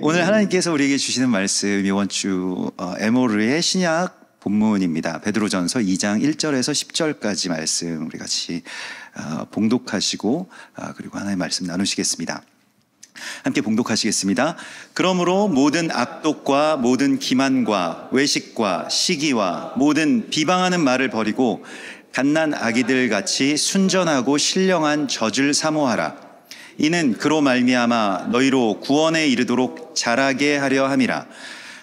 오늘 하나님께서 우리에게 주시는 말씀 이번 주 에모르의 신약 본문입니다. 베드로전서 2장 1절에서 10절까지 말씀 우리 같이 봉독하시고 그리고 하나님의 말씀 나누시겠습니다. 함께 봉독하시겠습니다. 그러므로 모든 악독과 모든 기만과 외식과 시기와 모든 비방하는 말을 버리고 갓난 아기들 같이 순전하고 신령한 젖을 사모하라. 이는 그로 말미암아 너희로 구원에 이르도록 자라게 하려 함이라.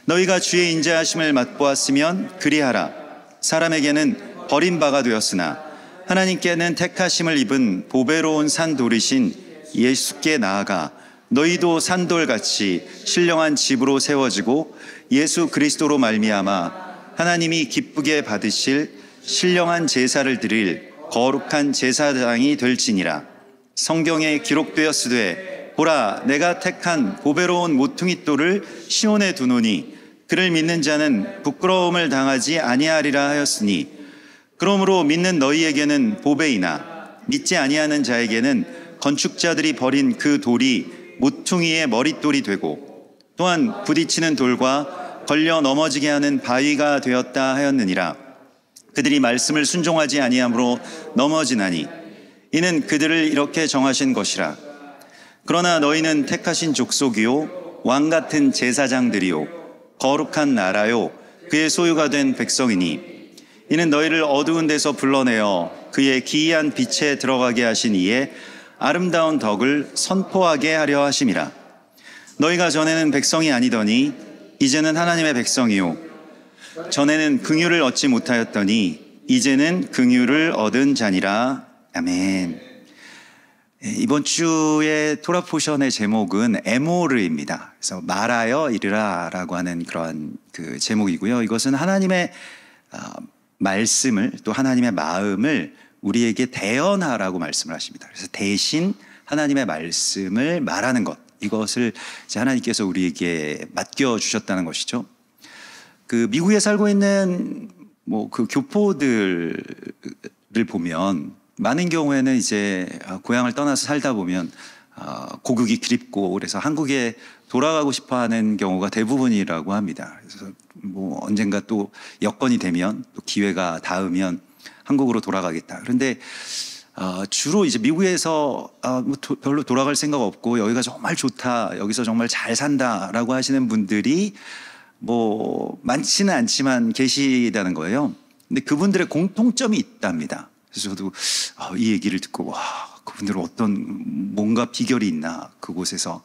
너희가 주의 인자하심을 맛보았으면 그리하라. 사람에게는 버림바가 되었으나 하나님께는 택하심을 입은 보배로운 산돌이신 예수께 나아가 너희도 산돌같이 신령한 집으로 세워지고 예수 그리스도로 말미암아 하나님이 기쁘게 받으실 신령한 제사를 드릴 거룩한 제사장이 될지니라. 성경에 기록되었으되 보라 내가 택한 보배로운 모퉁이 돌을 시온에 두노니 그를 믿는 자는 부끄러움을 당하지 아니하리라 하였으니 그러므로 믿는 너희에게는 보배이나 믿지 아니하는 자에게는 건축자들이 버린 그 돌이 모퉁이의 머릿돌이 되고 또한 부딪히는 돌과 걸려 넘어지게 하는 바위가 되었다 하였느니라. 그들이 말씀을 순종하지 아니함으로 넘어지나니 이는 그들을 이렇게 정하신 것이라. 그러나 너희는 택하신 족속이요 왕같은 제사장들이요 거룩한 나라요 그의 소유가 된 백성이니 이는 너희를 어두운 데서 불러내어 그의 기이한 빛에 들어가게 하신 이의 아름다운 덕을 선포하게 하려 하심이라. 너희가 전에는 백성이 아니더니 이제는 하나님의 백성이요 전에는 긍휼을 얻지 못하였더니 이제는 긍휼을 얻은 자니라. 아멘. 이번 주의 토라 포션의 제목은 에모르입니다. 그래서 말하여 이르라라고 하는 그러한 그 제목이고요. 이것은 하나님의 말씀을 또 하나님의 마음을 우리에게 대언하라고 말씀을 하십니다. 그래서 대신 하나님의 말씀을 말하는 것, 이것을 이제 하나님께서 우리에게 맡겨 주셨다는 것이죠. 그 미국에 살고 있는 그 교포들을 보면 많은 경우에는 이제 고향을 떠나서 살다 보면 고국이 그립고 그래서 한국에 돌아가고 싶어하는 경우가 대부분이라고 합니다. 그래서 언젠가 또 여건이 되면 또 기회가 닿으면 한국으로 돌아가겠다. 그런데 주로 이제 미국에서 별로 돌아갈 생각 없고 여기가 정말 좋다, 여기서 정말 잘 산다라고 하시는 분들이 많지는 않지만 계시다는 거예요. 근데 그분들의 공통점이 있답니다. 그래서 저도 이 얘기를 듣고 그분들은 뭔가 비결이 있나, 그곳에서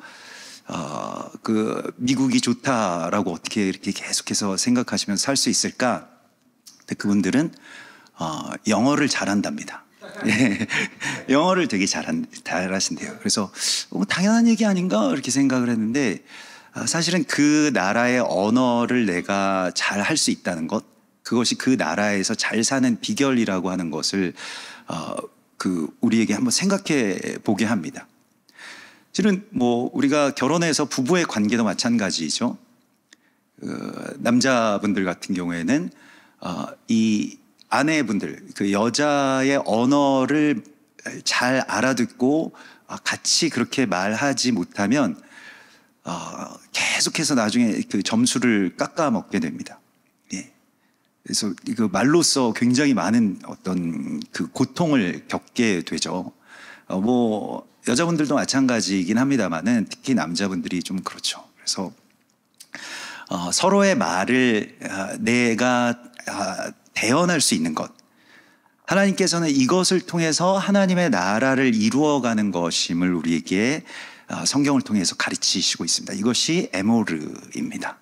그 미국이 좋다라고 어떻게 이렇게 계속해서 생각하시면서 살 수 있을까? 근데 그분들은 영어를 잘한답니다. 영어를 되게 잘하신대요. 그래서 당연한 얘기 아닌가 이렇게 생각을 했는데 사실은 그 나라의 언어를 내가 잘 할 수 있다는 것, 그것이 그 나라에서 잘 사는 비결이라고 하는 것을 우리에게 한번 생각해 보게 합니다. 실은 우리가 결혼해서 부부의 관계도 마찬가지죠. 남자분들 같은 경우에는 이 아내분들, 그 여자의 언어를 잘 알아듣고 같이 그렇게 말하지 못하면 계속해서 나중에 그 점수를 깎아 먹게 됩니다. 그래서 그 말로써 굉장히 많은 어떤 그 고통을 겪게 되죠. 여자분들도 마찬가지이긴 합니다만은 특히 남자분들이 좀 그렇죠. 그래서 서로의 말을 내가 대언할 수 있는 것, 하나님께서는 이것을 통해서 하나님의 나라를 이루어가는 것임을 우리에게 성경을 통해서 가르치시고 있습니다. 이것이 에모르입니다.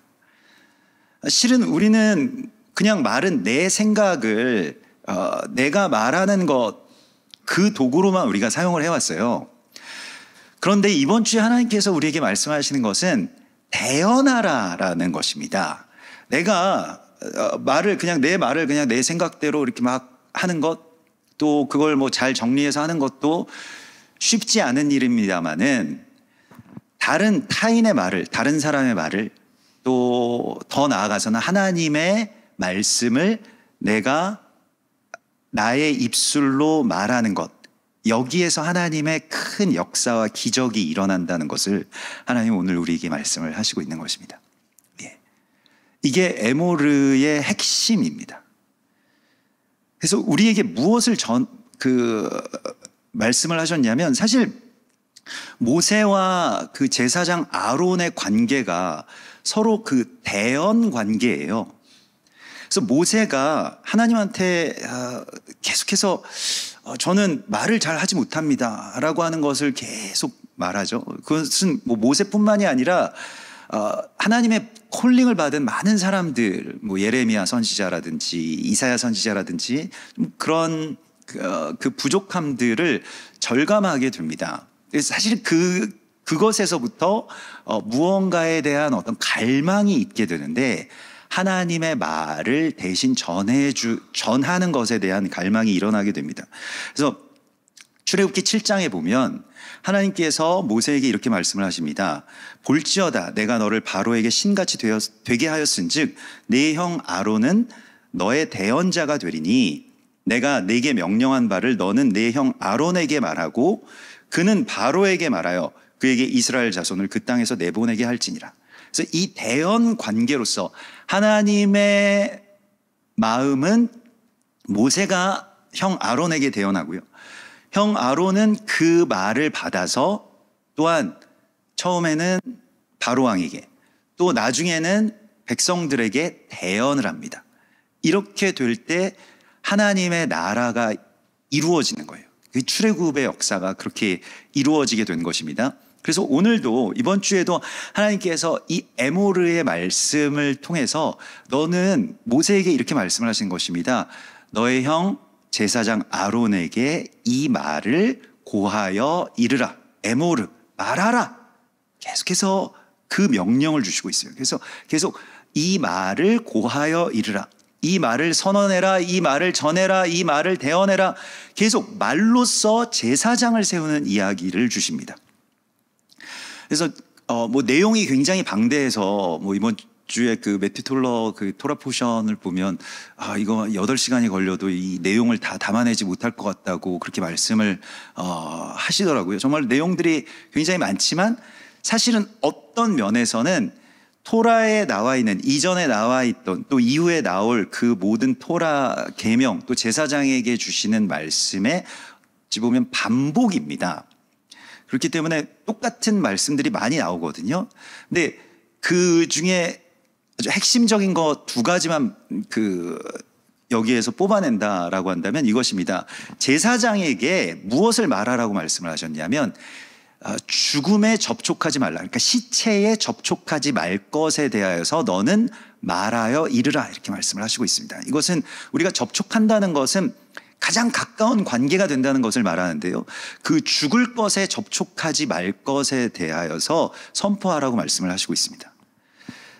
실은 우리는 그냥 말은 내 생각을 내가 말하는 것, 그 도구로만 우리가 사용을 해왔어요. 그런데 이번 주에 하나님께서 우리에게 말씀하시는 것은 대언하라라는 것입니다. 내가 내 말을 그냥 내 생각대로 이렇게 막 하는 것, 또 그걸 잘 정리해서 하는 것도 쉽지 않은 일입니다만은 다른 타인의 말을, 다른 사람의 말을, 또 더 나아가서는 하나님의 말씀을 내가 나의 입술로 말하는 것, 여기에서 하나님의 큰 역사와 기적이 일어난다는 것을 하나님 오늘 우리에게 말씀을 하시고 있는 것입니다. 예. 이게 에모르의 핵심입니다. 그래서 우리에게 무엇을 말씀을 하셨냐면, 사실 모세와 그 제사장 아론의 관계가 서로 그 대언 관계예요. 그래서 모세가 하나님한테 계속해서 저는 말을 잘 하지 못합니다 라고 하는 것을 계속 말하죠. 그것은 뭐 모세뿐만이 아니라 하나님의 콜링을 받은 많은 사람들, 뭐 예레미야 선지자라든지 이사야 선지자라든지 그런 그 부족함들을 절감하게 됩니다. 사실 그것에서부터 무언가에 대한 어떤 갈망이 있게 되는데, 하나님의 말을 대신 전하는 것에 대한 갈망이 일어나게 됩니다. 그래서 출애굽기 7장에 보면 하나님께서 모세에게 이렇게 말씀을 하십니다. 볼지어다 내가 너를 바로에게 신같이 되게 하였은즉 네 형 아론은 너의 대언자가 되리니 내가 네게 명령한 바를 너는 네 형 아론에게 말하고 그는 바로에게 말하여 그에게 이스라엘 자손을 그 땅에서 내보내게 할지니라. 그래서 이 대언 관계로서 하나님의 마음은 모세가 형 아론에게 대언하고요, 형 아론은 그 말을 받아서 또한 처음에는 바로 왕에게, 또 나중에는 백성들에게 대언을 합니다. 이렇게 될 때 하나님의 나라가 이루어지는 거예요. 그 출애굽의 역사가 그렇게 이루어지게 된 것입니다. 그래서 오늘도, 이번 주에도 하나님께서 이 에모르의 말씀을 통해서 너는 모세에게 이렇게 말씀을 하신 것입니다. 너의 형 제사장 아론에게 이 말을 고하여 이르라. 에모르, 말하라. 계속해서 그 명령을 주시고 있어요. 그래서 계속 이 말을 고하여 이르라. 이 말을 선언해라. 이 말을 전해라. 이 말을 대언해라. 계속 말로써 제사장을 세우는 이야기를 주십니다. 그래서 뭐 내용이 굉장히 방대해서 뭐 이번 주에 그 매튜 톨러 그 토라 포션을 보면 이거 8시간이 걸려도 이 내용을 다 담아내지 못할 것 같다고 그렇게 말씀을 하시더라고요. 정말 내용들이 굉장히 많지만 사실은 어떤 면에서는 토라에 나와 있는, 이전에 나와 있던 또 이후에 나올 그 모든 토라 계명, 또 제사장에게 주시는 말씀의 어찌 보면 반복입니다. 그렇기 때문에 똑같은 말씀들이 많이 나오거든요. 근데 그 중에 아주 핵심적인 거 2가지만 여기에서 뽑아낸다라고 한다면 이것입니다. 제사장에게 무엇을 말하라고 말씀을 하셨냐면 죽음에 접촉하지 말라. 그러니까 시체에 접촉하지 말 것에 대하여서 너는 말하여 이르라. 이렇게 말씀을 하시고 있습니다. 이것은 우리가 접촉한다는 것은 가장 가까운 관계가 된다는 것을 말하는데요, 그 죽을 것에 접촉하지 말 것에 대하여서 선포하라고 말씀을 하시고 있습니다.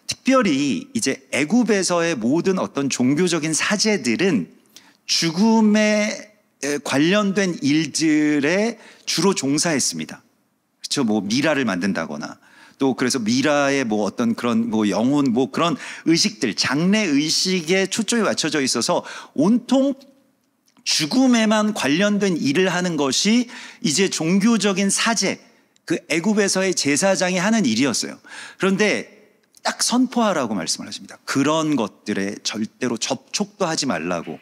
특별히 이제 애굽에서의 모든 어떤 종교적인 사제들은 죽음에 관련된 일들에 주로 종사했습니다. 그렇죠? 뭐 미라를 만든다거나, 또 그래서 미라의 뭐 어떤 그런 뭐 영혼, 뭐 그런 의식들, 장래 의식에 초점이 맞춰져 있어서 온통 죽음에만 관련된 일을 하는 것이 이제 종교적인 사제, 그 애굽에서의 제사장이 하는 일이었어요. 그런데 딱 선포하라고 말씀을 하십니다. 그런 것들에 절대로 접촉도 하지 말라고.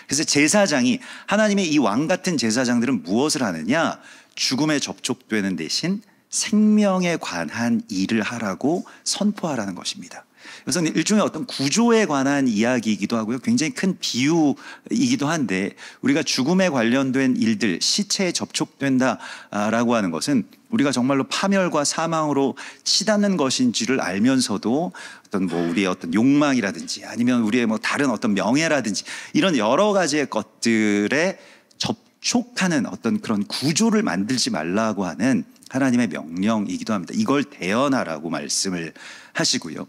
그래서 제사장이, 하나님의 이 왕 같은 제사장들은 무엇을 하느냐? 죽음에 접촉되는 대신 생명에 관한 일을 하라고 선포하라는 것입니다. 그래서 일종의 어떤 구조에 관한 이야기이기도 하고요, 굉장히 큰 비유이기도 한데, 우리가 죽음에 관련된 일들, 시체에 접촉된다라고 하는 것은 우리가 정말로 파멸과 사망으로 치닫는 것인지를 알면서도 어떤 뭐 우리의 어떤 욕망이라든지 아니면 우리의 뭐 다른 어떤 명예라든지 이런 여러 가지의 것들에 접촉하는 어떤 그런 구조를 만들지 말라고 하는 하나님의 명령이기도 합니다. 이걸 대언하라고 말씀을 하시고요.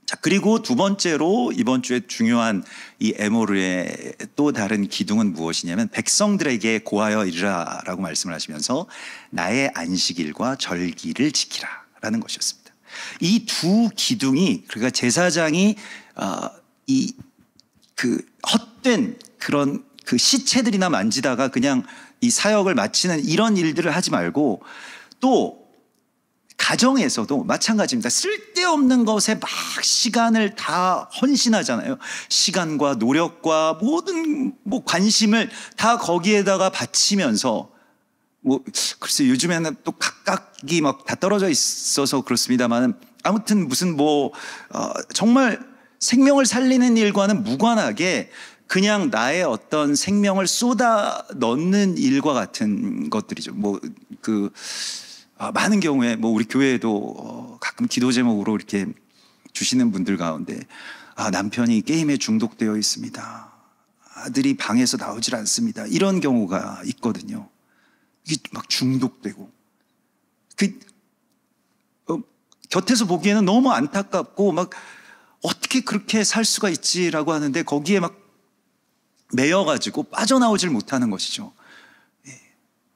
자, 그리고 2번째로 이번 주에 중요한 이 에모르의 또 다른 기둥은 무엇이냐면 백성들에게 고하여 이르라라고 말씀을 하시면서 나의 안식일과 절기를 지키라라는 것이었습니다. 이 2 기둥이, 그러니까 제사장이 이 그 헛된 그런 그 시체들이나 만지다가 그냥 이 사역을 마치는 이런 일들을 하지 말고 또 가정에서도 마찬가지입니다. 쓸데없는 것에 막 시간을 다 헌신하잖아요. 시간과 노력과 모든 관심을 다 거기에다가 바치면서 글쎄 요즘에는 또 각각이 막 다 떨어져 있어서 그렇습니다만 아무튼 무슨 정말 생명을 살리는 일과는 무관하게 그냥 나의 어떤 생명을 쏟아 넣는 일과 같은 것들이죠. 많은 경우에 우리 교회에도 가끔 기도 제목으로 이렇게 주시는 분들 가운데 남편이 게임에 중독되어 있습니다. 아들이 방에서 나오질 않습니다. 이런 경우가 있거든요. 이게 막 중독되고 곁에서 보기에는 너무 안타깝고 막 어떻게 그렇게 살 수가 있지라고 하는데 거기에 막 매여가지고 빠져나오질 못하는 것이죠.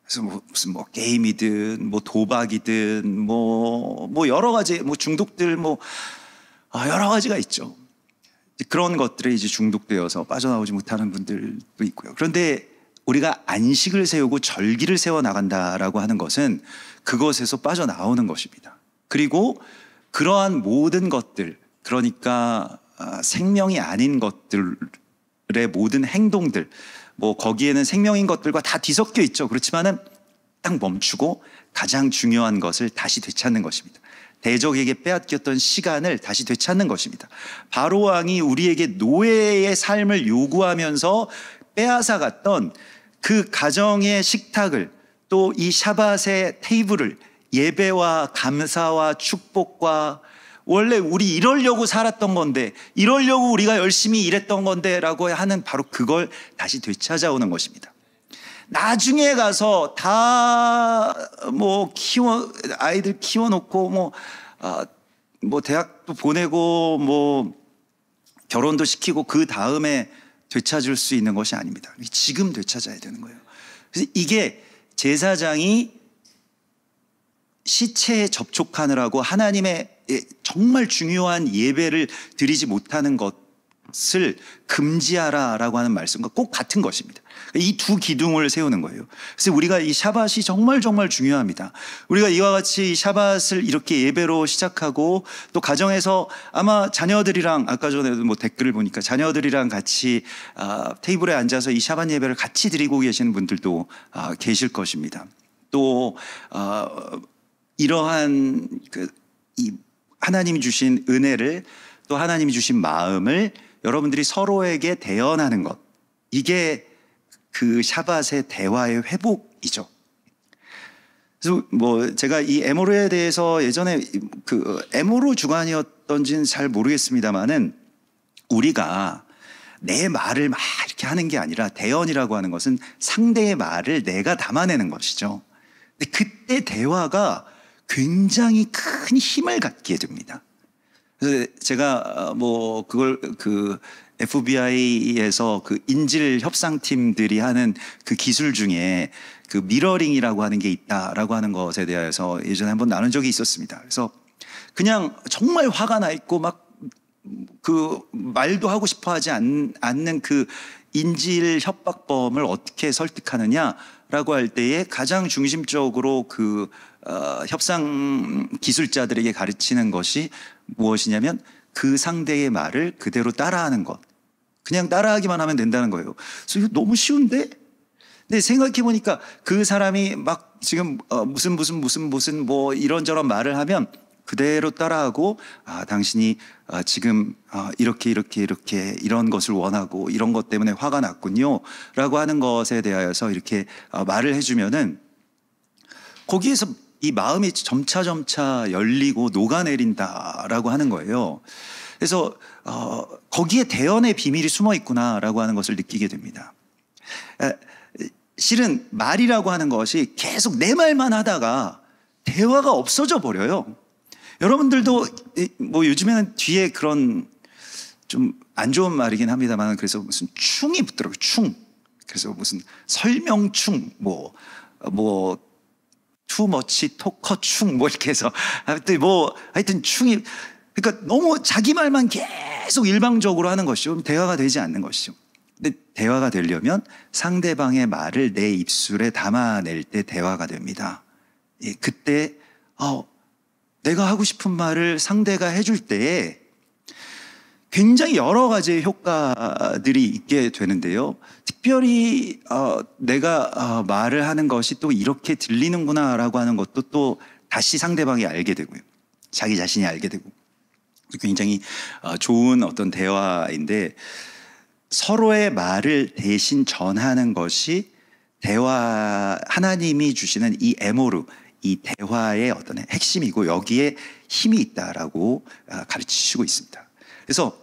그래서 무슨 게임이든 도박이든 여러 가지 중독들 여러 가지가 있죠. 그런 것들에 이제 중독되어서 빠져나오지 못하는 분들도 있고요. 그런데 우리가 안식을 세우고 절기를 세워 나간다라고 하는 것은 그것에서 빠져나오는 것입니다. 그리고 그러한 모든 것들, 그러니까 생명이 아닌 것들의 모든 행동들, 거기에는 생명인 것들과 다 뒤섞여 있죠. 그렇지만은 딱 멈추고 가장 중요한 것을 다시 되찾는 것입니다. 대적에게 빼앗겼던 시간을 다시 되찾는 것입니다. 바로 왕이 우리에게 노예의 삶을 요구하면서 빼앗아 갔던 그 가정의 식탁을, 또 이 샤밧의 테이블을 예배와 감사와 축복과 원래 우리 이러려고 살았던 건데, 이러려고 우리가 열심히 일했던 건데 라고 하는 바로 그걸 다시 되찾아오는 것입니다. 나중에 가서 다 아이들 키워놓고 대학도 보내고 결혼도 시키고 그 다음에 되찾을 수 있는 것이 아닙니다. 지금 되찾아야 되는 거예요. 그래서 이게 제사장이 시체에 접촉하느라고 하나님의 정말 중요한 예배를 드리지 못하는 것을 금지하라라고 하는 말씀과 꼭 같은 것입니다. 이 두 기둥을 세우는 거예요. 그래서 우리가 이 샤밧이 정말 중요합니다. 우리가 이와 같이 이 샤밧을 이렇게 예배로 시작하고 또 가정에서 아마 자녀들이랑 아까 전에도 댓글을 보니까 자녀들이랑 같이 테이블에 앉아서 이 샤밧 예배를 같이 드리고 계시는 분들도 계실 것입니다. 또 이러한 이 하나님이 주신 은혜를, 또 하나님이 주신 마음을 여러분들이 서로에게 대언하는 것, 이게 그 샤밧의 대화의 회복이죠. 그래서 제가 이 에모르에 대해서 예전에 에모르 주관이었던지는 잘 모르겠습니다만은 우리가 내 말을 막 이렇게 하는 게 아니라 대언이라고 하는 것은 상대의 말을 내가 담아내는 것이죠. 근데 그때 대화가 굉장히 큰 힘을 갖게 됩니다. 그래서 제가 그걸 FBI에서 인질 협상팀들이 하는 그 기술 중에 미러링이라고 하는 게 있다라고 하는 것에 대해서 예전에 한번 나눈 적이 있었습니다. 그래서 그냥 정말 화가 나 있고 말도 하고 싶어 하지 않는 인질 협박범을 어떻게 설득하느냐라고 할 때에 가장 중심적으로 협상 기술자들에게 가르치는 것이 무엇이냐면 그 상대의 말을 그대로 따라하는 것. 그냥 따라하기만 하면 된다는 거예요. 그래서 이거 너무 쉬운데? 근데 생각해 보니까 그 사람이 막 지금 무슨 이런저런 말을 하면 그대로 따라하고, 당신이 지금 이렇게 이런 것을 원하고 이런 것 때문에 화가 났군요 라고 하는 것에 대하여서 이렇게 말을 해주면은 거기에서 이 마음이 점차 열리고 녹아내린다라고 하는 거예요. 그래서 거기에 대언의 비밀이 숨어 있구나라고 하는 것을 느끼게 됩니다. 실은 말이라고 하는 것이 계속 내 말만 하다가 대화가 없어져 버려요. 여러분들도 요즘에는 뒤에 그런 좀 안 좋은 말이긴 합니다만, 그래서 무슨 충이 붙더라고요. 충. 그래서 무슨 설명충, 투머치 토커충 이렇게 해서 하여튼 충이, 그러니까 너무 자기 말만 계속 일방적으로 하는 것이죠. 대화가 되지 않는 것이죠. 근데 대화가 되려면 상대방의 말을 내 입술에 담아낼 때 대화가 됩니다. 예, 그때 내가 하고 싶은 말을 상대가 해줄 때에 굉장히 여러 가지의 효과들이 있게 되는데요. 특별히 내가 말을 하는 것이 또 이렇게 들리는구나라고 하는 것도 또 다시 상대방이 알게 되고요. 자기 자신이 알게 되고 굉장히 좋은 어떤 대화인데, 서로의 말을 대신 전하는 것이 대화, 하나님이 주시는 이 에모르, 이 대화의 어떤 핵심이고 여기에 힘이 있다라고 가르치시고 있습니다. 그래서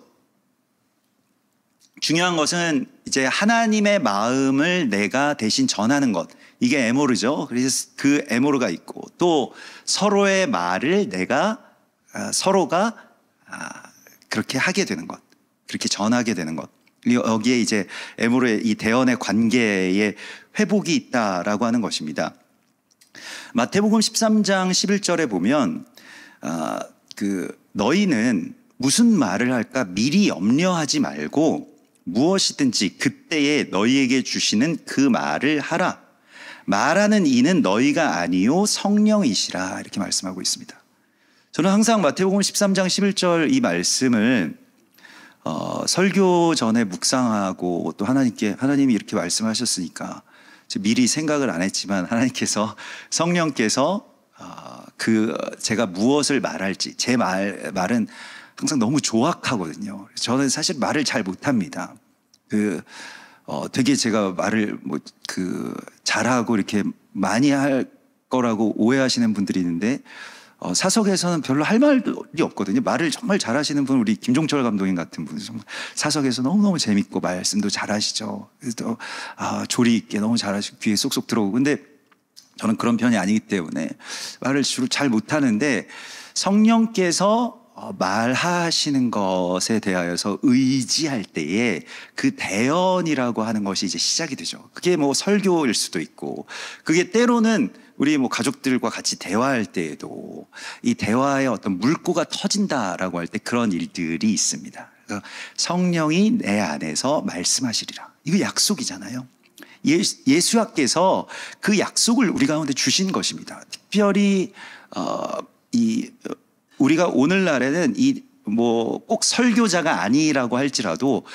중요한 것은 이제 하나님의 마음을 내가 대신 전하는 것, 이게 에모르죠. 그래서 그 에모르가 있고, 또 서로의 말을 서로가 그렇게 하게 되는 것, 그렇게 전하게 되는 것, 여기에 이제 에모르의 이 대언의 관계에 회복이 있다라고 하는 것입니다. 마태복음 13장 11절에 보면 너희는 무슨 말을 할까 미리 염려하지 말고 무엇이든지 그때에 너희에게 주시는 그 말을 하라. 말하는 이는 너희가 아니요 성령이시라, 이렇게 말씀하고 있습니다. 저는 항상 마태복음 13장 11절 이 말씀을 설교 전에 묵상하고, 또 하나님이 이렇게 말씀하셨으니까 미리 생각을 안 했지만 하나님께서, 성령께서 제가 무엇을 말할지, 제 말은 항상 너무 조악하거든요. 저는 사실 말을 잘 못합니다. 되게 제가 말을 잘하고 이렇게 많이 할 거라고 오해하시는 분들이 있는데, 사석에서는 별로 할 말이 없거든요. 말을 정말 잘하시는 분, 우리 김종철 감독님 같은 분, 정말 사석에서 너무너무 재밌고 말씀도 잘하시죠. 그래서 조리 있게 너무 잘하시고 귀에 쏙쏙 들어오고. 근데 저는 그런 편이 아니기 때문에 말을 주로 잘 못하는데, 성령께서 말하시는 것에 대하여서 의지할 때에 그 대언이라고 하는 것이 이제 시작이 되죠. 그게 뭐 설교일 수도 있고, 그게 때로는 우리 뭐 가족들과 같이 대화할 때에도 이 대화의 어떤 물꼬가 터진다라고 할 때 그런 일들이 있습니다. 그래서 성령이 내 안에서 말씀하시리라, 이거 약속이잖아요. 예수님께서 그 약속을 우리 가운데 주신 것입니다. 특별히 우리가 오늘날에는 꼭 설교자가 아니라고 할지라도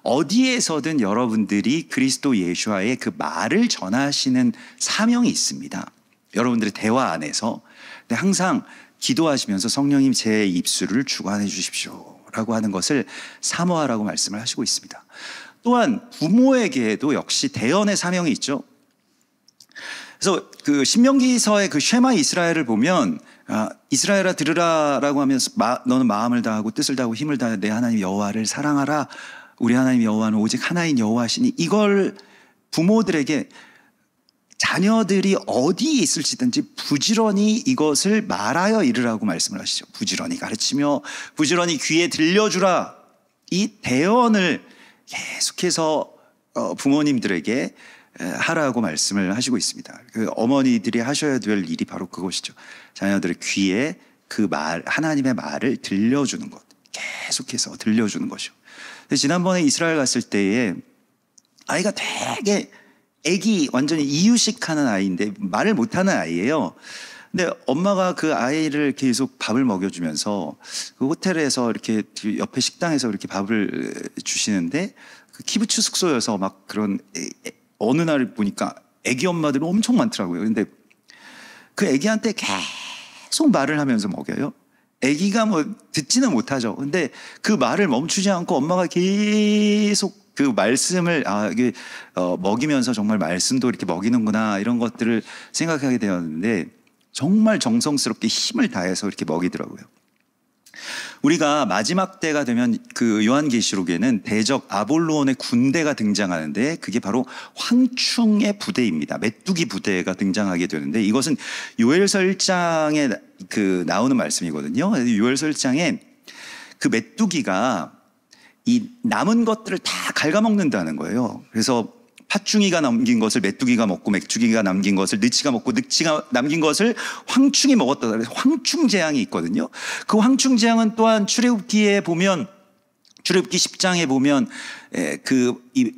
어디에서든 여러분들이 그리스도 예수와의 그 말을 전하시는 사명이 있습니다. 여러분들의 대화 안에서. 근데 항상 기도하시면서 성령님 제 입술을 주관해 주십시오 라고 하는 것을 사모하라고 말씀을 하시고 있습니다. 또한 부모에게도 역시 대언의 사명이 있죠. 그래서 그 신명기서의 그 쉐마 이스라엘을 보면 이스라엘아 들으라라고 하면서 너는 마음을 다하고 뜻을 다하고 힘을 다해 내 하나님 여호와를 사랑하라. 우리 하나님 여호와는 오직 하나인 여호와시니, 이걸 부모들에게 자녀들이 어디에 있을지든지 부지런히 이것을 말하여 이르라고 말씀을 하시죠. 부지런히 가르치며 부지런히 귀에 들려주라. 이 대언을 계속해서 부모님들에게 하라고 말씀을 하시고 있습니다. 그 어머니들이 하셔야 될 일이 바로 그것이죠. 자녀들의 귀에 그 하나님의 말을 들려주는 것, 계속해서 들려주는 것이죠. 지난번에 이스라엘 갔을 때에 아이가 되게 완전히 이유식하는 아이인데 말을 못하는 아이예요. 근데 엄마가 그 아이를 계속 밥을 먹여주면서 그 호텔에서 이렇게 옆에 식당에서 이렇게 밥을 주시는데, 그 키부츠 숙소여서 막 그런 어느 날 보니까 애기 엄마들이 엄청 많더라고요. 근데 그 애기한테 계속 말을 하면서 먹여요. 애기가 뭐 듣지는 못하죠. 근데 그 말을 멈추지 않고 엄마가 계속 그 말씀을 이게 먹이면서 정말 말씀도 이렇게 먹이는구나, 이런 것들을 생각하게 되었는데, 정말 정성스럽게 힘을 다해서 이렇게 먹이더라고요. 우리가 마지막 때가 되면 그 요한계시록에는 대적 아볼로온의 군대가 등장하는데, 그게 바로 황충의 부대입니다. 메뚜기 부대가 등장하게 되는데, 이것은 요엘서 1장에 나오는 말씀이거든요. 요엘서 1장에 그 메뚜기가 이 남은 것들을 다 갉아먹는다는 거예요. 그래서 팥중이가 남긴 것을 메뚜기가 먹고, 메뚜기가 남긴 것을 느치가 먹고, 느치가 남긴 것을 황충이 먹었다. 그래서 황충재앙이 있거든요. 그 황충재앙은 또한 출애굽기 10장에 보면 이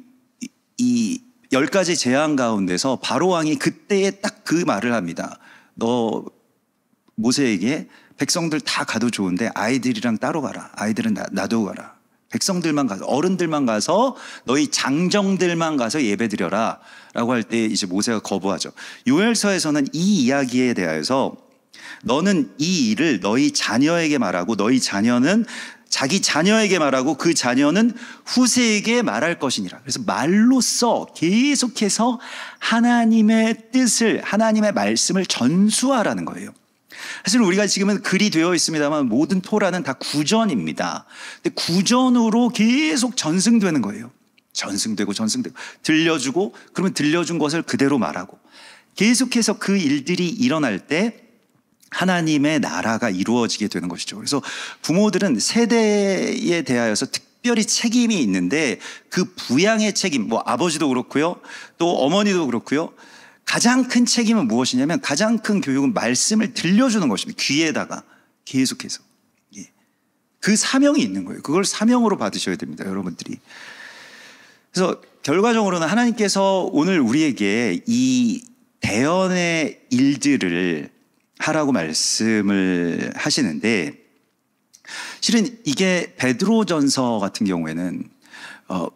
이 10가지 재앙 가운데서 바로 왕이 그때에 딱 그 말을 합니다. 너 모세에게 백성들 다 가도 좋은데 아이들이랑 따로 가라. 아이들은 놔두고 가라. 백성들만 가서, 어른들만 가서 너희 장정들만 가서 예배드려라 라고 할 때 이제 모세가 거부하죠. 요엘서에서는 이 이야기에 대하여서 너는 이 일을 너희 자녀에게 말하고 너희 자녀는 자기 자녀에게 말하고 그 자녀는 후세에게 말할 것이니라. 그래서 말로써 계속해서 하나님의 뜻을, 하나님의 말씀을 전수하라는 거예요. 사실 우리가 지금은 글이 되어 있습니다만 모든 토라는 다 구전입니다. 근데 구전으로 계속 전승되는 거예요. 전승되고 들려주고, 그러면 들려준 것을 그대로 말하고, 계속해서 그 일들이 일어날 때 하나님의 나라가 이루어지게 되는 것이죠. 그래서 부모들은 세대에 대하여서 특별히 책임이 있는데 그 부양의 책임, 뭐 아버지도 그렇고요, 또 어머니도 그렇고요. 가장 큰 책임은 무엇이냐면, 가장 큰 교육은 말씀을 들려주는 것입니다. 귀에다가 계속해서. 그 사명이 있는 거예요. 그걸 사명으로 받으셔야 됩니다, 여러분들이. 그래서 결과적으로는 하나님께서 오늘 우리에게 이 대언의 일들을 하라고 말씀을 하시는데, 실은 이게 베드로전서 같은 경우에는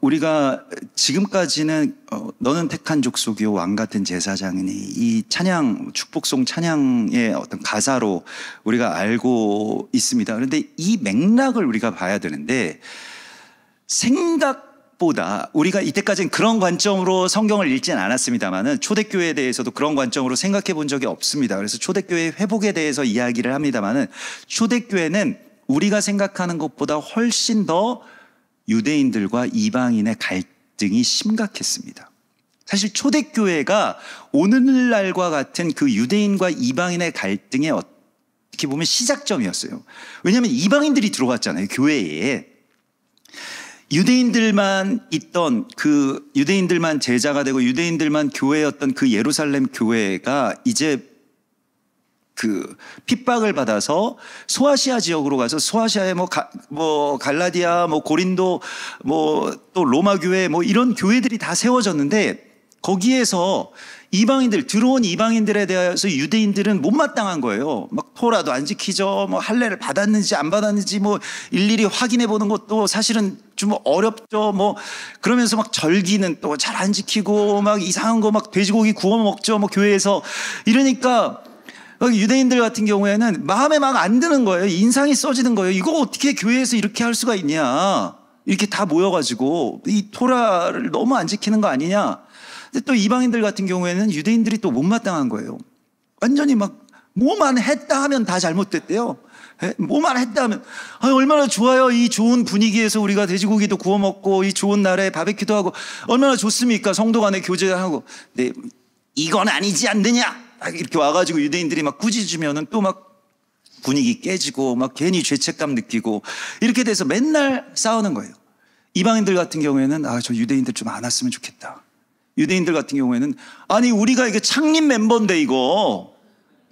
우리가 지금까지는 너는 택한 족속이요 왕 같은 제사장이니, 이 찬양, 축복송 찬양의 어떤 가사로 우리가 알고 있습니다. 그런데 이 맥락을 우리가 봐야 되는데, 생각보다 우리가 이때까지는 그런 관점으로 성경을 읽진 않았습니다만은 초대교회에 대해서도 그런 관점으로 생각해 본 적이 없습니다. 그래서 초대교회 회복에 대해서 이야기를 합니다만은, 초대교회는 우리가 생각하는 것보다 훨씬 더 유대인들과 이방인의 갈등이 심각했습니다. 사실 초대교회가 오늘날과 같은 그 유대인과 이방인의 갈등의 어떻게 보면 시작점이었어요. 왜냐하면 이방인들이 들어왔잖아요, 교회에. 유대인들만 있던, 그 유대인들만 제자가 되고 유대인들만 교회였던 그 예루살렘 교회가 이제 그 핍박을 받아서 소아시아 지역으로 가서, 소아시아에 뭐 갈라디아, 뭐 고린도, 뭐 또 로마 교회, 뭐 이런 교회들이 다 세워졌는데, 거기에서 이방인들, 들어온 이방인들에 대해서 유대인들은 못마땅한 거예요. 막 토라도 안 지키죠. 뭐 할례를 받았는지 안 받았는지 뭐 일일이 확인해 보는 것도 사실은 좀 어렵죠. 뭐 그러면서 막 절기는 또 잘 안 지키고 막 이상한 거 막 돼지고기 구워 먹죠. 뭐 교회에서. 이러니까 유대인들 같은 경우에는 마음에 막 안 드는 거예요. 인상이 써지는 거예요. 이거 어떻게 교회에서 이렇게 할 수가 있냐. 이렇게 다 모여가지고 이 토라를 너무 안 지키는 거 아니냐. 근데 또 이방인들 같은 경우에는 유대인들이 또 못마땅한 거예요. 완전히 막 뭐만 했다 하면 다 잘못됐대요. 뭐만 했다 하면 얼마나 좋아요. 이 좋은 분위기에서 우리가 돼지고기도 구워 먹고 이 좋은 날에 바베큐도 하고 얼마나 좋습니까? 성도 간에 교제하고. 근데 이건 아니지 않느냐. 이렇게 와가지고 유대인들이 막 꾸짖으면은 또 막 분위기 깨지고 막 괜히 죄책감 느끼고 이렇게 돼서 맨날 싸우는 거예요. 이방인들 같은 경우에는 저 유대인들 좀 안 왔으면 좋겠다. 유대인들 같은 경우에는 아니 우리가 이게 창립 멤버인데 이거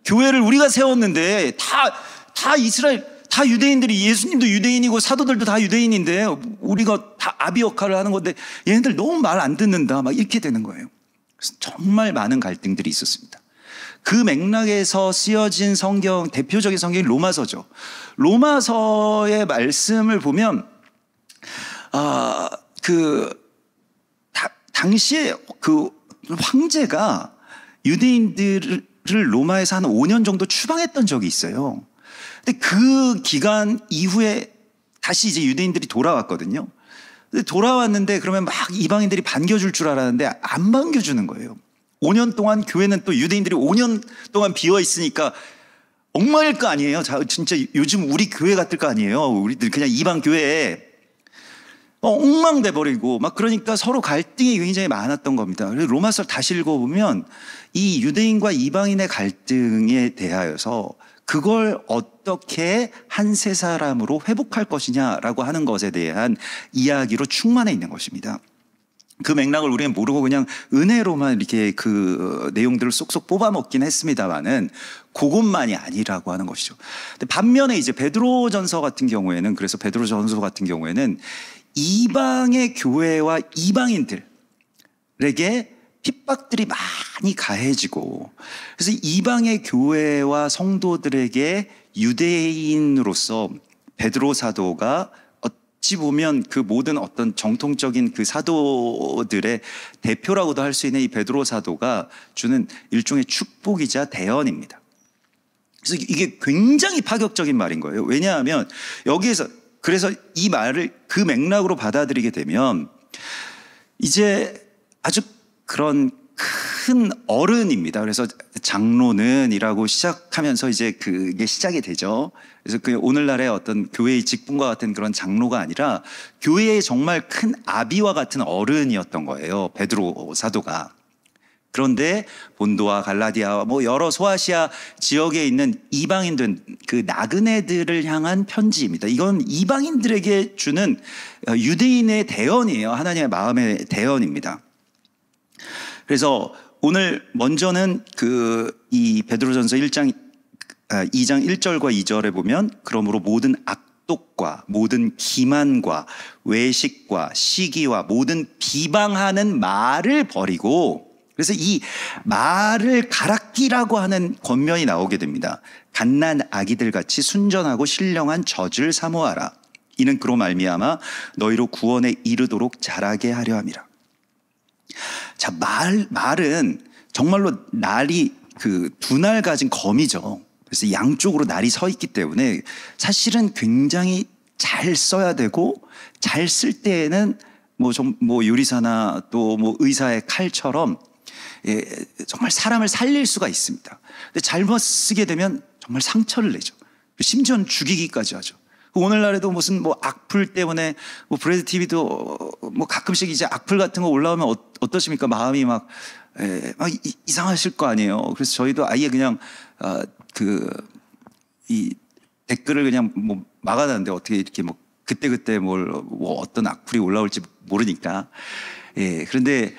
교회를 우리가 세웠는데 다 이스라엘 다 유대인들이, 예수님도 유대인이고 사도들도 다 유대인인데 우리가 다 아비 역할을 하는 건데 얘네들 너무 말 안 듣는다 막 이렇게 되는 거예요. 그래서 정말 많은 갈등들이 있었습니다. 그 맥락에서 쓰여진 성경, 대표적인 성경이 로마서죠. 로마서의 말씀을 보면 당시에 그 황제가 유대인들을 로마에서 한 5년 정도 추방했던 적이 있어요. 근데 그 기간 이후에 다시 이제 유대인들이 돌아왔거든요. 근데 돌아왔는데 그러면 막 이방인들이 반겨줄 줄 알았는데 안 반겨주는 거예요. 5년 동안 교회는 또 유대인들이 5년 동안 비어 있으니까 엉망일 거 아니에요. 진짜 요즘 우리 교회 같을 거 아니에요. 우리들 그냥 이방 교회에 엉망돼 버리고 막 그러니까 서로 갈등이 굉장히 많았던 겁니다. 그래서 로마서를 다시 읽어보면 이 유대인과 이방인의 갈등에 대하여서 그걸 어떻게 한 세 사람으로 회복할 것이냐라고 하는 것에 대한 이야기로 충만해 있는 것입니다. 그 맥락을 우리는 모르고 그냥 은혜로만 이렇게 그 내용들을 쏙쏙 뽑아먹긴 했습니다만은 그것만이 아니라고 하는 것이죠. 근데 반면에 이제 베드로전서 같은 경우에는, 그래서 베드로전서 같은 경우에는 이방의 교회와 이방인들, 핍박들이 많이 가해지고, 그래서 이방의 교회와 성도들에게 유대인으로서 베드로 사도가 어찌 보면 그 모든 어떤 정통적인 그 사도들의 대표라고도 할 수 있는 이 베드로 사도가 주는 일종의 축복이자 대언입니다. 그래서 이게 굉장히 파격적인 말인 거예요. 왜냐하면 여기에서, 그래서 이 말을 그 맥락으로 받아들이게 되면 이제 아주 그런 큰 어른입니다. 그래서 장로는이라고 시작하면서 이제 그게 시작이 되죠. 그래서 그 오늘날의 어떤 교회의 직분과 같은 그런 장로가 아니라 교회의 정말 큰 아비와 같은 어른이었던 거예요, 베드로 사도가. 그런데 본도와 갈라디아와 뭐 여러 소아시아 지역에 있는 이방인들, 그 나그네들을 향한 편지입니다. 이건 이방인들에게 주는 유대인의 대언이에요. 하나님의 마음의 대언입니다. 그래서 오늘 먼저는 이 베드로전서 2장 1절과 2절에 보면, 그러므로 모든 악독과 모든 기만과 외식과 시기와 모든 비방하는 말을 버리고, 그래서 이 말을 가라끼라고 하는 권면이 나오게 됩니다. 갓난 아기들 같이 순전하고 신령한 젖을 사모하라. 이는 그로 말미암아 너희로 구원에 이르도록 자라게 하려 함이라. 자, 말은 정말로 날이 두 날 가진 검이죠. 그래서 양쪽으로 날이 서 있기 때문에 사실은 굉장히 잘 써야 되고, 잘 쓸 때에는 뭐 요리사나 또 뭐 의사의 칼처럼 정말 사람을 살릴 수가 있습니다. 근데 잘못 쓰게 되면 정말 상처를 내죠. 심지어는 죽이기까지 하죠. 오늘날에도 무슨 뭐 악플 때문에 뭐 브래드 TV도 뭐 가끔씩 이제 악플 같은 거 올라오면 어떠십니까? 마음이 막 이상하실 거 아니에요. 그래서 저희도 아예 그냥 이 댓글을 그냥 뭐 막아놨는데, 어떻게 이렇게 뭐 그때 뭐 어떤 악플이 올라올지 모르니까. 그런데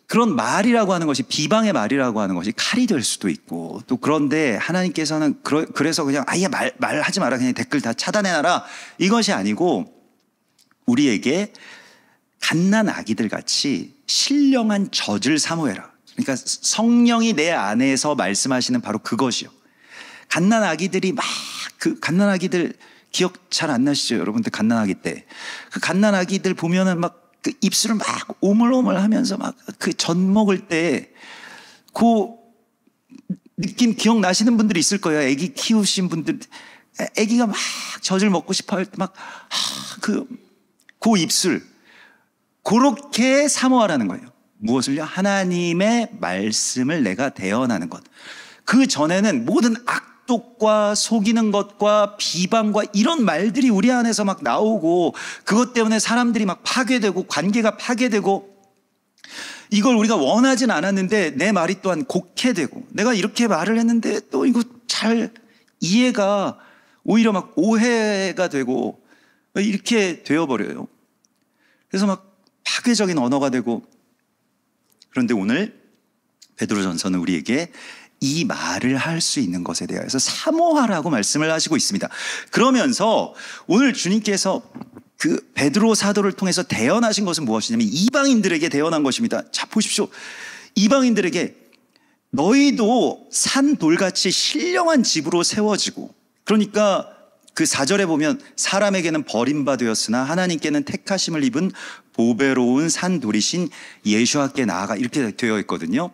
그런 말이라고 하는 것이, 비방의 말이라고 하는 것이 칼이 될 수도 있고, 또 그런데 하나님께서는 그래서 그냥 아예 말하지 마라, 그냥 댓글 다 차단해놔라, 이것이 아니고 우리에게 갓난 아기들 같이 신령한 젖을 사모해라. 그러니까 성령이 내 안에서 말씀하시는 바로 그것이요. 갓난 아기들이 갓난 아기들 기억 잘 안 나시죠? 여러분들 갓난 아기 때. 그 갓난 아기들 보면은 그 입술을 막 오물오물 하면서 그 젖 먹을 때 그 느낌 기억나시는 분들이 있을 거예요. 아기 키우신 분들. 아기가 막 젖을 먹고 싶어 할 때 그 입술. 그렇게 사모하라는 거예요. 무엇을요? 하나님의 말씀을 내가 대언하는 것. 그 전에는 모든 악독과 속이는 것과 비방과 이런 말들이 우리 안에서 막 나오고, 그것 때문에 사람들이 막 파괴되고 관계가 파괴되고, 이걸 우리가 원하진 않았는데 내 말이 또한 곡해되고, 내가 이렇게 말을 했는데 또 이거 잘 이해가 오히려 막 오해가 되고 이렇게 되어버려요. 그래서 막 파괴적인 언어가 되고. 그런데 오늘 베드로전서는 우리에게 이 말을 할 수 있는 것에 대해서 사모하라고 말씀을 하시고 있습니다. 그러면서 오늘 주님께서 그 베드로 사도를 통해서 대언하신 것은 무엇이냐면 이방인들에게 대언한 것입니다. 자, 보십시오. 이방인들에게 너희도 산 돌같이 신령한 집으로 세워지고, 그러니까 그 4절에 보면 사람에게는 버림받으였으나 하나님께는 택하심을 입은 보배로운 산 돌이신 예수와께 나아가, 이렇게 되어 있거든요.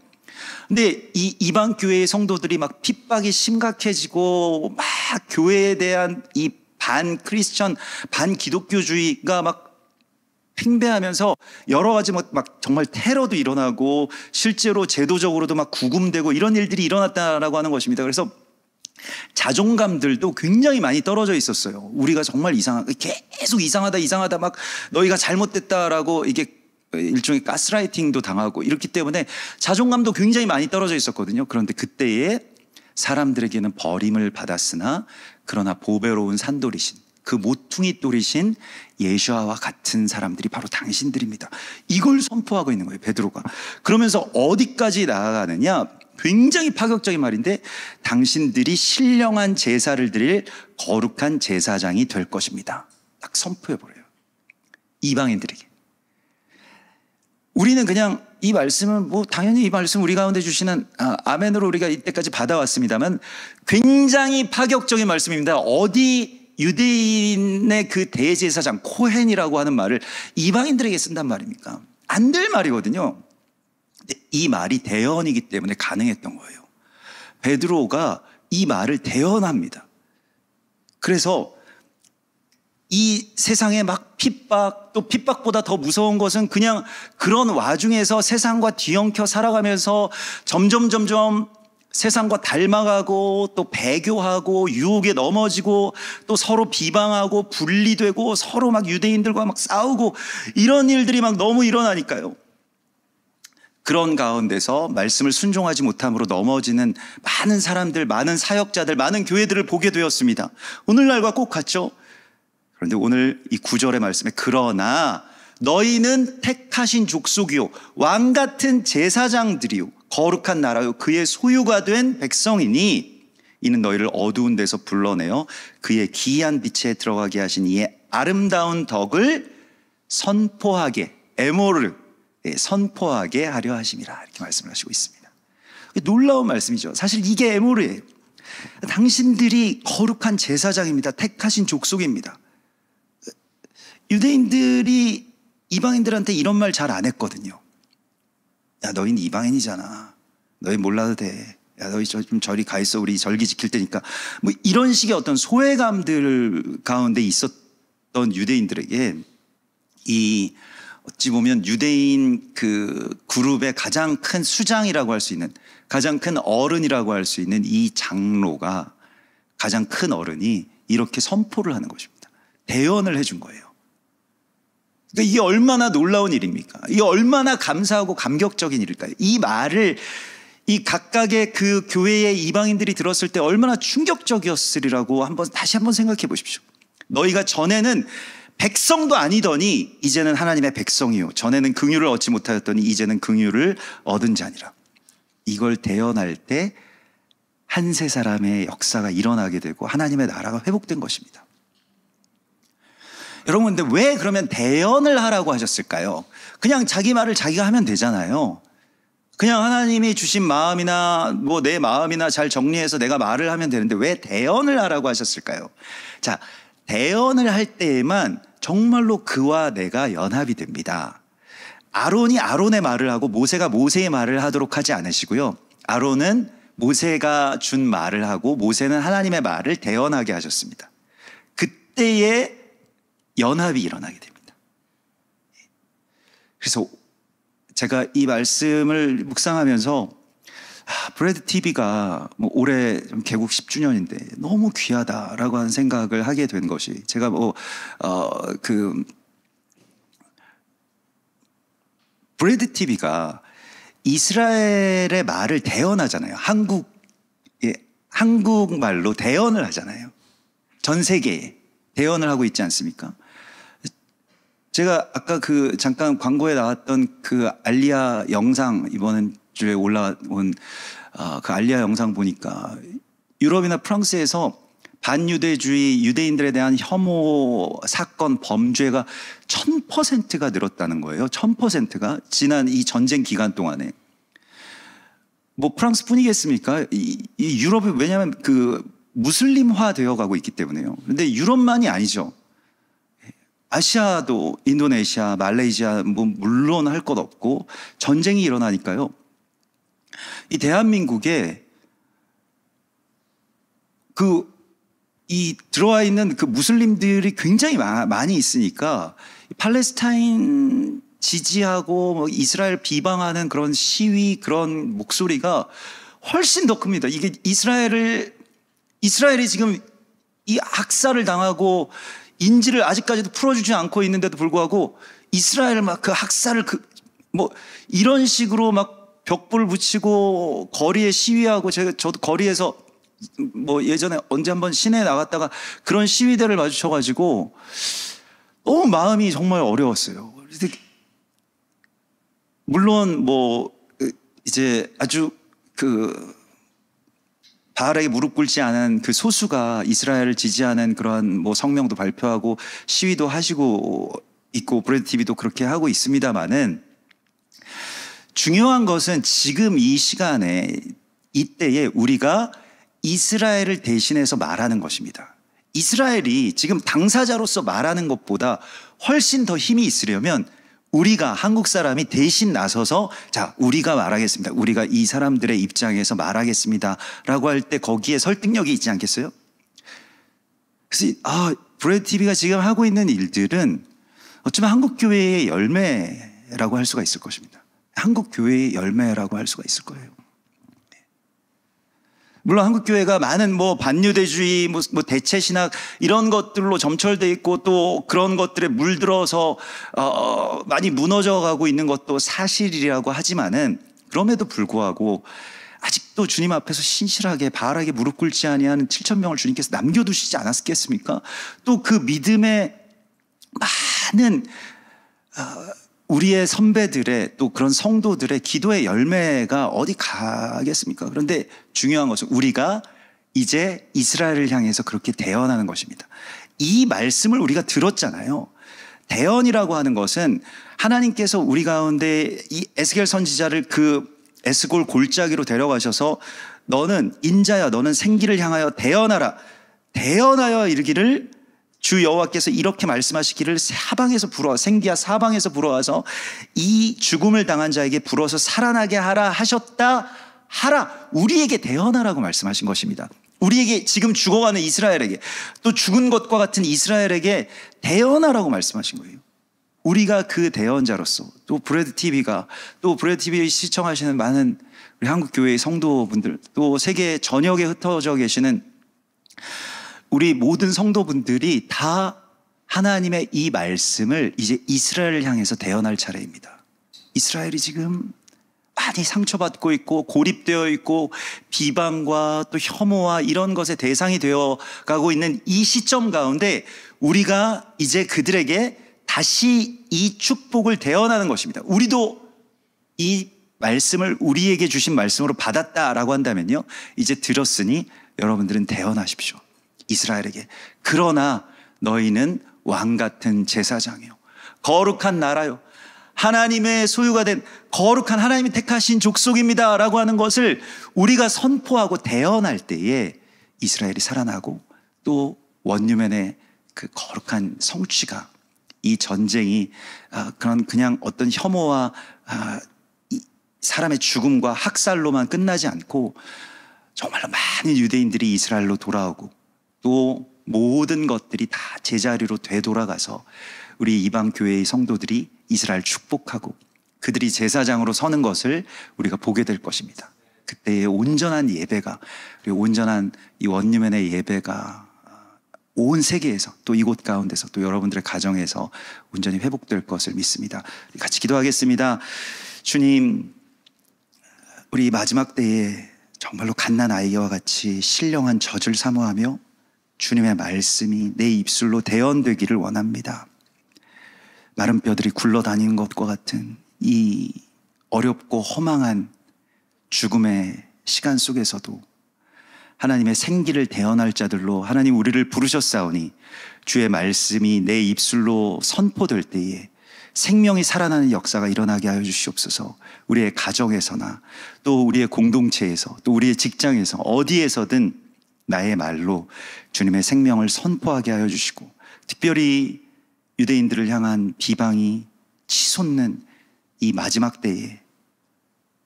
근데 이 이방 교회의 성도들이 막 핍박이 심각해지고, 막 교회에 대한 이 반 크리스천, 반 기독교주의가 막 팽배하면서 여러 가지 막 정말 테러도 일어나고, 실제로 제도적으로도 막 구금되고 이런 일들이 일어났다라고 하는 것입니다. 그래서 자존감들도 굉장히 많이 떨어져 있었어요. 우리가 정말 계속 이상하다 막 너희가 잘못됐다라고, 이게 일종의 가스라이팅도 당하고 이렇기 때문에 자존감도 굉장히 많이 떨어져 있었거든요. 그런데 그때에 사람들에게는 버림을 받았으나 그러나 보배로운 산돌이신, 그 모퉁이 돌이신 예수와 같은 사람들이 바로 당신들입니다. 이걸 선포하고 있는 거예요, 베드로가. 그러면서 어디까지 나아가느냐? 굉장히 파격적인 말인데, 당신들이 신령한 제사를 드릴 거룩한 제사장이 될 것입니다. 딱 선포해버려요, 이방인들에게. 우리는 그냥 이 말씀은 뭐 당연히 이 말씀 우리 가운데 주시는 아멘으로 우리가 이때까지 받아왔습니다만 굉장히 파격적인 말씀입니다. 어디 유대인의 그 대제사장 코헨이라고 하는 말을 이방인들에게 쓴단 말입니까? 안 될 말이거든요. 근데 이 말이 대언이기 때문에 가능했던 거예요. 베드로가 이 말을 대언합니다. 그래서 이 세상에 막 핍박, 또 핍박보다 더 무서운 것은 그냥 그런 와중에서 세상과 뒤엉켜 살아가면서 점점 세상과 닮아가고 또 배교하고 유혹에 넘어지고 또 서로 비방하고 분리되고 서로 막 유대인들과 막 싸우고 이런 일들이 막 너무 일어나니까요. 그런 가운데서 말씀을 순종하지 못함으로 넘어지는 많은 사람들, 많은 사역자들, 많은 교회들을 보게 되었습니다. 오늘날과 꼭 같죠? 그런데 오늘 이 9절의 말씀에 그러나 너희는 택하신 족속이요 왕 같은 제사장들이요 거룩한 나라요 그의 소유가 된 백성이니 이는 너희를 어두운 데서 불러내어 그의 기이한 빛에 들어가게 하신 이의 아름다운 덕을 선포하게 에모르 선포하게 하려 하심이라 이렇게 말씀을 하시고 있습니다. 놀라운 말씀이죠. 사실 이게 에모르예요. 당신들이 거룩한 제사장입니다. 택하신 족속입니다. 유대인들이 이방인들한테 이런 말 잘 안 했거든요. 야, 너희는 이방인이잖아. 너희 몰라도 돼. 야, 너희 좀 저리 가 있어. 우리 절기 지킬 테니까. 뭐 이런 식의 어떤 소외감들 가운데 있었던 유대인들에게 이 어찌 보면 유대인 그 그룹의 가장 큰 수장이라고 할 수 있는 가장 큰 어른이라고 할 수 있는 이 장로가 가장 큰 어른이 이렇게 선포를 하는 것입니다. 대언을 해준 거예요. 그러니까 이게 얼마나 놀라운 일입니까? 이게 얼마나 감사하고 감격적인 일일까요? 이 말을 이 각각의 그 교회의 이방인들이 들었을 때 얼마나 충격적이었으리라고 다시 한번 생각해 보십시오. 너희가 전에는 백성도 아니더니 이제는 하나님의 백성이요. 전에는 긍휼을 얻지 못하였더니 이제는 긍휼을 얻은 자니라. 이걸 대언할 때 한 세 사람의 역사가 일어나게 되고 하나님의 나라가 회복된 것입니다. 여러분, 근데 왜 그러면 대언을 하라고 하셨을까요? 그냥 자기 말을 자기가 하면 되잖아요. 그냥 하나님이 주신 마음이나 뭐 내 마음이나 잘 정리해서 내가 말을 하면 되는데 왜 대언을 하라고 하셨을까요? 자, 대언을 할 때에만 정말로 그와 내가 연합이 됩니다. 아론이 아론의 말을 하고 모세가 모세의 말을 하도록 하지 않으시고요. 아론은 모세가 준 말을 하고 모세는 하나님의 말을 대언하게 하셨습니다. 그때에 연합이 일어나게 됩니다. 그래서 제가 이 말씀을 묵상하면서 브래드 TV가 뭐 올해 개국 10주년인데 너무 귀하다라고 하는 생각을 하게 된 것이 제가 브래드 TV가 이스라엘의 말을 대언하잖아요. 한국말로 대언을 하잖아요. 전 세계에 대언을 하고 있지 않습니까? 제가 아까 그 잠깐 광고에 나왔던 그 알리야 영상 이번 주에 올라온 그 알리야 영상 보니까 유럽이나 프랑스에서 반유대주의 유대인들에 대한 혐오 사건 범죄가 1000%가 늘었다는 거예요. 1000%가 지난 이 전쟁 기간 동안에. 뭐 프랑스뿐이겠습니까? 이 유럽이 왜냐하면 그 무슬림화 되어 가고 있기 때문에요. 그런데 유럽만이 아니죠. 아시아도 인도네시아, 말레이시아 뭐 물론 할 것 없고 전쟁이 일어나니까요. 이 대한민국에 이 들어와 있는 그 무슬림들이 굉장히 많이 있으니까 팔레스타인 지지하고 뭐 이스라엘 비방하는 그런 시위 그런 목소리가 훨씬 더 큽니다. 이게 이스라엘이 지금 이 학살을 당하고 인지를 아직까지도 풀어주지 않고 있는데도 불구하고 이스라엘 막 그 학살을 뭐 이런 식으로 막 벽불 붙이고 거리에 시위하고 저도 거리에서 뭐 예전에 언제 한번 시내에 나갔다가 그런 시위대를 마주쳐가지고 너무 마음이 정말 어려웠어요. 물론 뭐 이제 아주 바알에게 무릎 꿇지 않은 그 소수가 이스라엘을 지지하는 그러한 뭐 성명도 발표하고 시위도 하시고 있고 브래드 TV도 그렇게 하고 있습니다만은 중요한 것은 지금 이 시간에 이때에 우리가 이스라엘을 대신해서 말하는 것입니다. 이스라엘이 지금 당사자로서 말하는 것보다 훨씬 더 힘이 있으려면 우리가 한국 사람이 대신 나서서 자, 우리가 말하겠습니다. 우리가 이 사람들의 입장에서 말하겠습니다. 라고 할 때 거기에 설득력이 있지 않겠어요? 그래서 브레드 TV가 지금 하고 있는 일들은 어쩌면 한국 교회의 열매라고 할 수가 있을 것입니다. 한국 교회의 열매라고 할 수가 있을 거예요. 물론 한국 교회가 많은 반유대주의, 대체 신학 이런 것들로 점철돼 있고 또 그런 것들에 물들어서 많이 무너져가고 있는 것도 사실이라고 하지만은 그럼에도 불구하고 아직도 주님 앞에서 신실하게 바알에게 무릎 꿇지 아니하는 7,000명을 주님께서 남겨두시지 않았겠습니까? 또 그 믿음의 많은 우리의 선배들의 또 그런 성도들의 기도의 열매가 어디 가겠습니까? 그런데 중요한 것은 우리가 이제 이스라엘을 향해서 그렇게 대언하는 것입니다. 이 말씀을 우리가 들었잖아요. 대언이라고 하는 것은 하나님께서 우리 가운데 이 에스겔 선지자를 그 에스골 골짜기로 데려가셔서 너는 인자야, 너는 생기를 향하여 대언하라. 대언하여 이르기를 주 여호와께서 이렇게 말씀하시기를 사방에서 불어 생기야 사방에서 불어와서 이 죽음을 당한 자에게 불어서 살아나게 하라 하셨다. 하라. 우리에게 대언하라고 말씀하신 것입니다. 우리에게 지금 죽어가는 이스라엘에게 또 죽은 것과 같은 이스라엘에게 대언하라고 말씀하신 거예요. 우리가 그 대언자로서 또 브레드 TV가 또 브레드 TV 시청하시는 많은 우리 한국 교회의 성도분들 또 세계 전역에 흩어져 계시는 우리 모든 성도분들이 다 하나님의 이 말씀을 이제 이스라엘을 향해서 대언할 차례입니다. 이스라엘이 지금 많이 상처받고 있고 고립되어 있고 비방과 또 혐오와 이런 것의 대상이 되어 가고 있는 이 시점 가운데 우리가 이제 그들에게 다시 이 축복을 대언하는 것입니다. 우리도 이 말씀을 우리에게 주신 말씀으로 받았다라고 한다면요, 이제 들었으니 여러분들은 대언하십시오. 이스라엘에게. 그러나 너희는 왕 같은 제사장이요, 거룩한 나라요, 하나님의 소유가 된 거룩한 하나님이 택하신 족속입니다 라고 하는 것을 우리가 선포하고 대언할 때에 이스라엘이 살아나고 또 원유맨의 그 거룩한 성취가, 이 전쟁이 그냥 어떤 혐오와 사람의 죽음과 학살로만 끝나지 않고 정말로 많은 유대인들이 이스라엘로 돌아오고 또 모든 것들이 다 제자리로 되돌아가서 우리 이방 교회의 성도들이 이스라엘 축복하고 그들이 제사장으로 서는 것을 우리가 보게 될 것입니다. 그때의 온전한 예배가, 그리고 온전한 이 원유맨의 예배가 온 세계에서 또 이곳 가운데서 또 여러분들의 가정에서 온전히 회복될 것을 믿습니다. 같이 기도하겠습니다. 주님, 우리 마지막 때에 정말로 갓난아이와 같이 신령한 젖을 사모하며 주님의 말씀이 내 입술로 대언되기를 원합니다. 마른 뼈들이 굴러다니는 것과 같은 이 어렵고 허망한 죽음의 시간 속에서도 하나님의 생기를 대언할 자들로 하나님 우리를 부르셨사오니 주의 말씀이 내 입술로 선포될 때에 생명이 살아나는 역사가 일어나게 하여 주시옵소서. 우리의 가정에서나 또 우리의 공동체에서 또 우리의 직장에서 어디에서든 나의 말로 주님의 생명을 선포하게 하여 주시고, 특별히 유대인들을 향한 비방이 치솟는 이 마지막 때에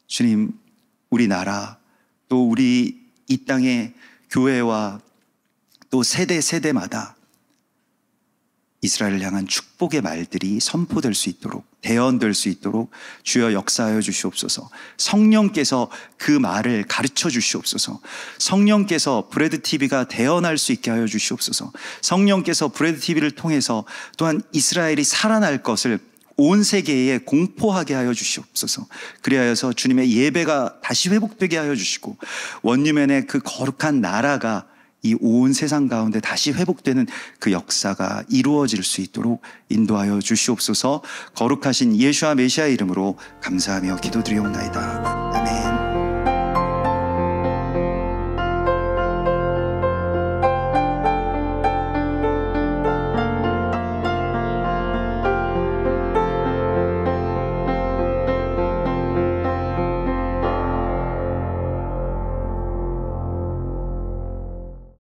주님, 우리나라 또 우리 이 땅의 교회와 또 세대마다 이스라엘을 향한 축복의 말들이 선포될 수 있도록, 대언될 수 있도록 주여 역사하여 주시옵소서. 성령께서 그 말을 가르쳐 주시옵소서. 성령께서 브레드 TV가 대언할 수 있게 하여 주시옵소서. 성령께서 브레드 TV를 통해서 또한 이스라엘이 살아날 것을 온 세계에 공포하게 하여 주시옵소서. 그리하여서 주님의 예배가 다시 회복되게 하여 주시고 원유맨의 그 거룩한 나라가 이 온 세상 가운데 다시 회복되는 그 역사가 이루어질 수 있도록 인도하여 주시옵소서. 거룩하신 예수와 메시아 이름으로 감사하며 기도드리옵나이다.